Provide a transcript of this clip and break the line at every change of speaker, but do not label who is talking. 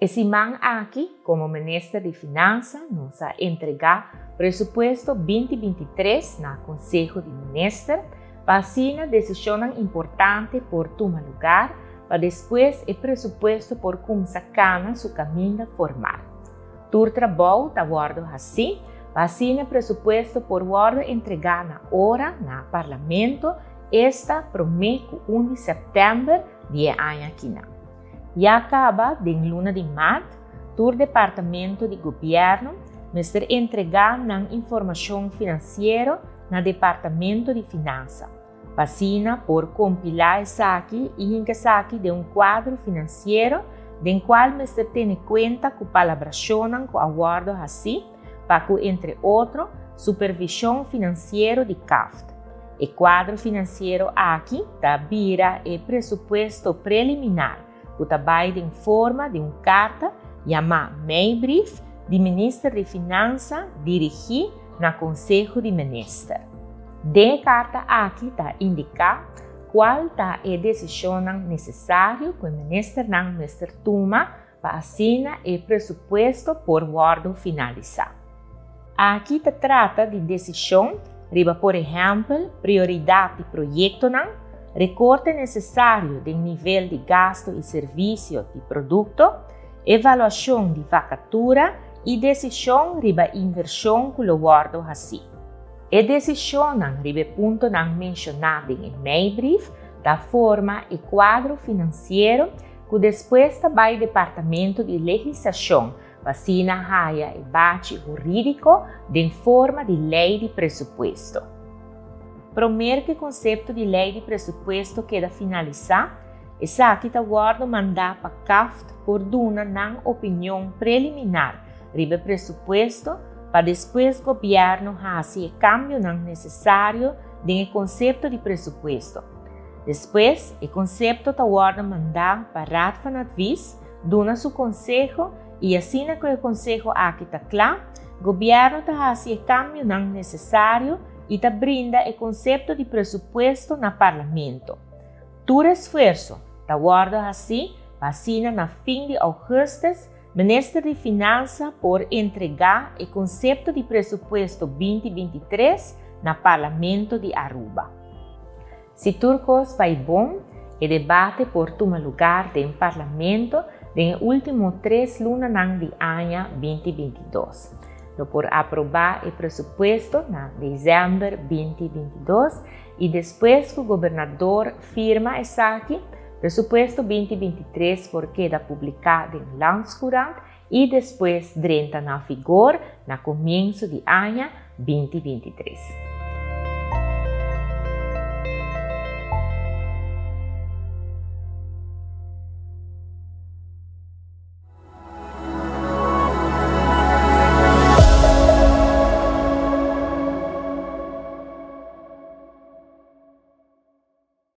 Esse man aqui, como Ministro de Finanças, nos a entregar presupuesto 2023 na Conselho de Ministros, para assim decisões importantes por tomar lugar, para depois o presupuesto por começar seu caminho formal. Tur trabalho está guardo assim, para assim presupuesto por guardo entregar na hora na Parlamento, esta promete 1 de setembro de ano aqui. E acaba de luna de março, o Departamento de Governo vai entregar a informação financeira no Departamento de Finanças. Vacina por compilar isso aqui e encaixar de quadro financeiro, do qual vai ter em conta com palabração com acordo assim, para que, entre outros, supervisão financeira de CAFT. O quadro financeiro aqui vira o presupuesto preliminar, que vai em forma de carta chamada Maybrief, de Ministro de Finanças dirigir na Conselho de Ministros. De carta aqui indica qual é a decisão necessária que o Ministro não toma para assinar o presupuesto por guardo finalizado. Aqui trata de decisão, por exemplo, prioridade de projeto, recorte necessário do nível de gasto e serviço de produto, avaliação de vacatura e decisão sobre inversão que o guardo assim. A decisão sobre ponto mencionado em Maybrief da forma e quadro financeiro que depois vai ao Departamento de Legislação para assinar o bate jurídico de forma de lei de presupuesto. Primeiro que o conceito de lei de presupuesto queda finalizado, essa aqui está guardo mandar para CAFT por dar uma opinião preliminar sobre o presupuesto para depois o governo fazer o cambio necessário no conceito de presupuesto. Depois, o conceito está guardo mandar para Ratfanadvis, dona seu conselho e assim que o conselho aqui está claro, o governo está fazendo o cambio necessário e está brinda o conceito de presupuesto no Parlamento. Todo esforço está guardo assim, para assim na fim de agosto, Ministro de Finanças por entregar o conceito de presupuesto 2023 no Parlamento de Aruba. Se turcos vai bom, o debate por tomar lugar no Parlamento nos últimos 3 lunas de ano 2022. Por aprovar o presupuesto em dezembro 2022 e depois que o governador firma esse aqui, presupuesto 2023 por queda publicado em Landscourant e depois entra na vigor no começo de ano 2023.